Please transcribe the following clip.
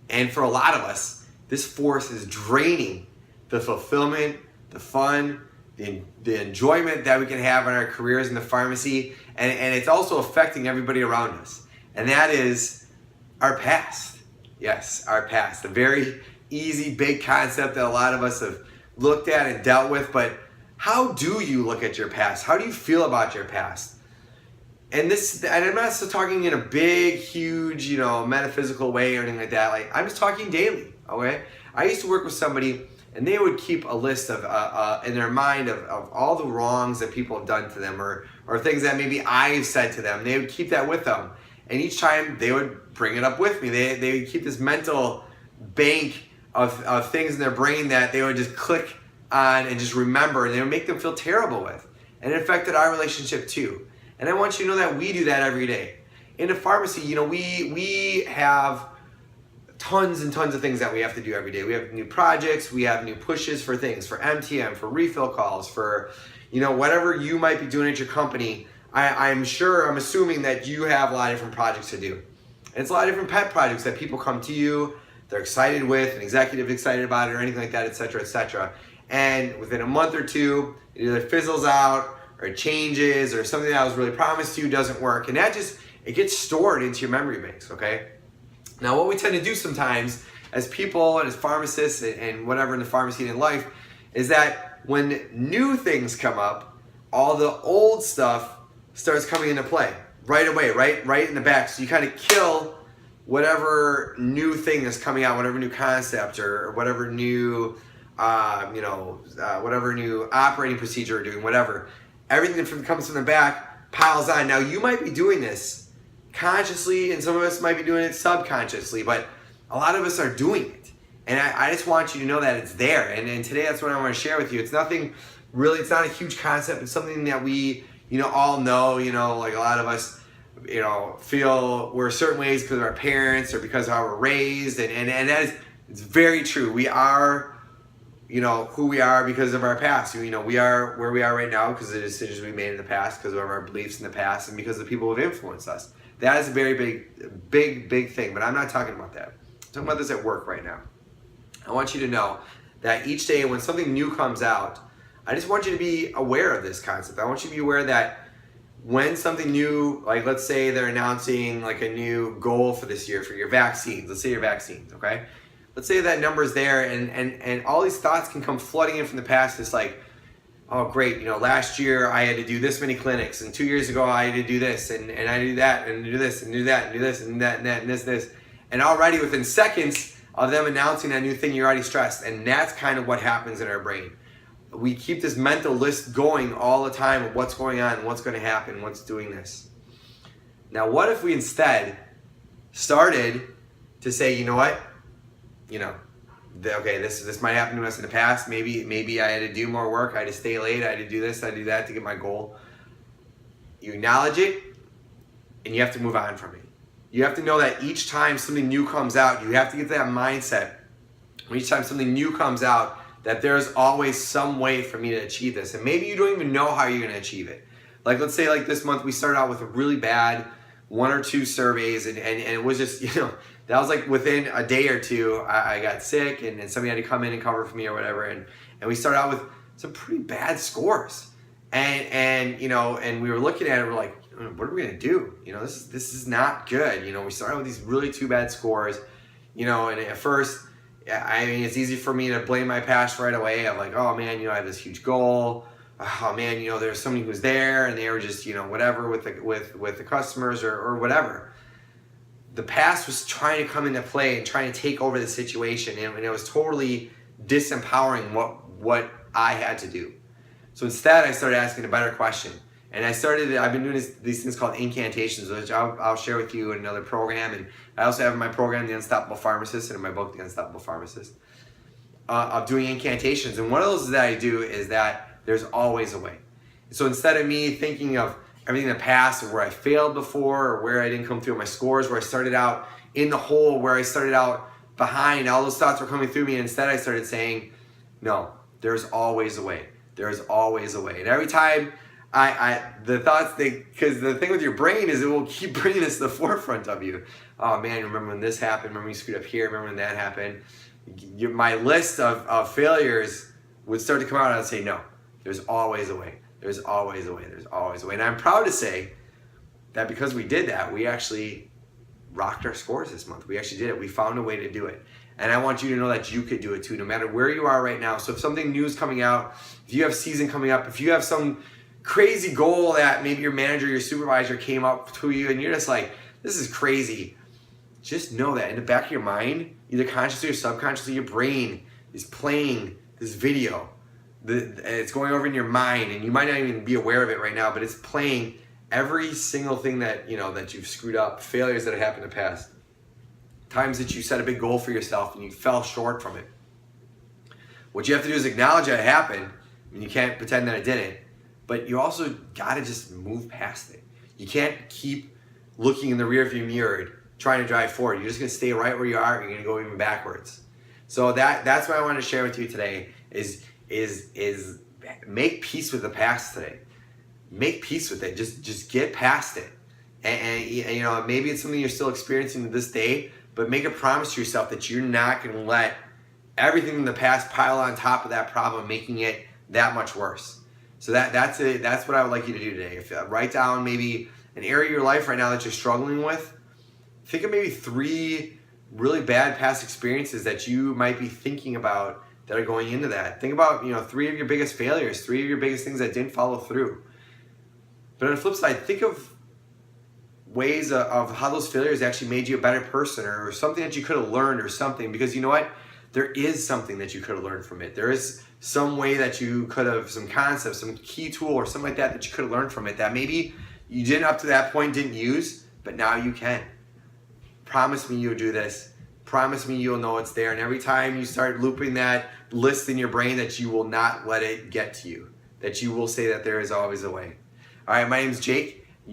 And for a lot of us, this force is draining the fulfillment, the fun, the enjoyment that we can have in our careers in the pharmacy, and it's also affecting everybody around us. And that is our past. Yes, our past. A very easy, big concept that a lot of us have looked at and dealt with, but how do you look at your past? How do you feel about your past? And I'm not just talking in a big, huge, metaphysical way or anything like that. Like, I'm just talking daily, okay? I used to work with somebody, and they would keep a list of, in their mind of all the wrongs that people have done to them or things that maybe I've said to them. They would keep that with them. And each time they would bring it up with me. They would keep this mental bank of things in their brain that they would just click on and just remember, and they would make them feel terrible with. And it affected our relationship too. And I want you to know that we do that every day. In the pharmacy, we have tons and tons of things that we have to do every day. We have new projects, we have new pushes for things, for MTM, for refill calls, for whatever you might be doing at your company. I'm assuming that you have a lot of different projects to do. And it's a lot of different pet projects that people come to you, they're excited with, an executive excited about it or anything like that, et cetera, et cetera. And within a month or two, it either fizzles out or it changes or something that was really promised to you doesn't work. And that it gets stored into your memory banks, okay? Now what we tend to do sometimes as people and as pharmacists and whatever in the pharmacy and in life is that when new things come up, all the old stuff starts coming into play right away, right in the back. So you kind of kill whatever new thing is coming out, whatever new concept or whatever new, whatever new operating procedure you're doing, whatever. Everything that comes from the back piles on. Now you might be doing this consciously and some of us might be doing it subconsciously, but a lot of us are doing it. And I just want you to know that it's there. And today that's what I want to share with you. It's nothing really, it's not a huge concept. It's something that we, all know, like a lot of us, feel we're certain ways because of our parents or because of how we're raised. And that is, it's very true. We are, who we are because of our past. We are where we are right now because of the decisions we made in the past, because of our beliefs in the past, and because of the people who have influenced us. That is a very big thing, but I'm not talking about that. I'm talking about this at work right now. I want you to know that each day when something new comes out, I just want you to be aware of this concept. I want you to be aware that when something new, like let's say they're announcing like a new goal for this year for your vaccines, let's say your vaccines, okay? Let's say that number is there and all these thoughts can come flooding in from the past. It's like, oh great, last year I had to do this many clinics, and 2 years ago I had to do this, and I do that, and do this, and do that, and do this, and that, and that, and this. And already within seconds of them announcing that new thing, you're already stressed. And that's kind of what happens in our brain. We keep this mental list going all the time of what's going on, what's going to happen, what's doing this. Now what if we instead started to say, you know what? Okay, this might happen to us in the past. Maybe I had to do more work. I had to stay late. I had to do this. I had to do that to get my goal. You acknowledge it, and you have to move on from it. You have to know that each time something new comes out, you have to get that mindset. Each time something new comes out, that there's always some way for me to achieve this. And maybe you don't even know how you're going to achieve it. Like let's say like this month we started out with a really bad 1 or 2 surveys, and it was just, that was like within a day or two, I got sick and somebody had to come in and cover for me or whatever. And we started out with some pretty bad scores. And we were looking at it, we're like, what are we gonna do? This is not good. We started with these really 2 bad scores, and at first, it's easy for me to blame my past right away. I'm like, oh man, I have this huge goal. Oh man, there's somebody who's there and they were just, whatever with the customers or whatever. The past was trying to come into play and trying to take over the situation, and it was totally disempowering what I had to do. So instead, I started asking a better question. And I've been doing these things called incantations, which I'll share with you in another program. And I also have in my program, The Unstoppable Pharmacist, and in my book, The Unstoppable Pharmacist, of doing incantations. And one of those that I do is that there's always a way. So instead of me thinking of everything in the past or where I failed before or where I didn't come through my scores, where I started out in the hole, where I started out behind, all those thoughts were coming through me. And instead I started saying, no, there's always a way. There's always a way. And every time The thoughts, because the thing with your brain is it will keep bringing this to the forefront of you. Oh man, remember when this happened? Remember when you screwed up here? Remember when that happened? My list of failures would start to come out, and I'd say, no, there's always a way. There's always a way. There's always a way. And I'm proud to say that because we did that, we actually rocked our scores this month. We actually did it. We found a way to do it. And I want you to know that you could do it too, no matter where you are right now. So if something new is coming out, if you have season coming up, if you have some crazy goal that maybe your manager, your supervisor came up to you and you're just like, this is crazy. Just know that in the back of your mind, either consciously or subconsciously, your brain is playing this video. It's going over in your mind, and you might not even be aware of it right now, but it's playing every single thing that that you've screwed up, failures that have happened in the past, times that you set a big goal for yourself and you fell short from it. What you have to do is acknowledge that it happened, and you can't pretend that it didn't, but you also got to just move past it. You can't keep looking in the rearview mirror trying to drive forward. You're just going to stay right where you are. You're going to go even backwards. So that's what I wanted to share with you today is make peace with the past today. Make peace with it. Just get past it. And maybe it's something you're still experiencing to this day, but make a promise to yourself that you're not going to let everything in the past pile on top of that problem, making it that much worse. So that's it. That's what I would like you to do today. Write down maybe an area of your life right now that you're struggling with. Think of maybe 3 really bad past experiences that you might be thinking about that are going into that. Think about 3 of your biggest failures, 3 of your biggest things that didn't follow through. But on the flip side, think of ways of how those failures actually made you a better person, or something that you could have learned, or something. Because you know what? There is something that you could have learned from it. There is some way that you could have, some concept, some key tool or something like that you could have learned from it that maybe you didn't up to that point didn't use, but now you can. Promise me you'll do this. Promise me you'll know it's there. And every time you start looping that list in your brain, that you will not let it get to you. That you will say that there is always a way. All right, my name's Jake.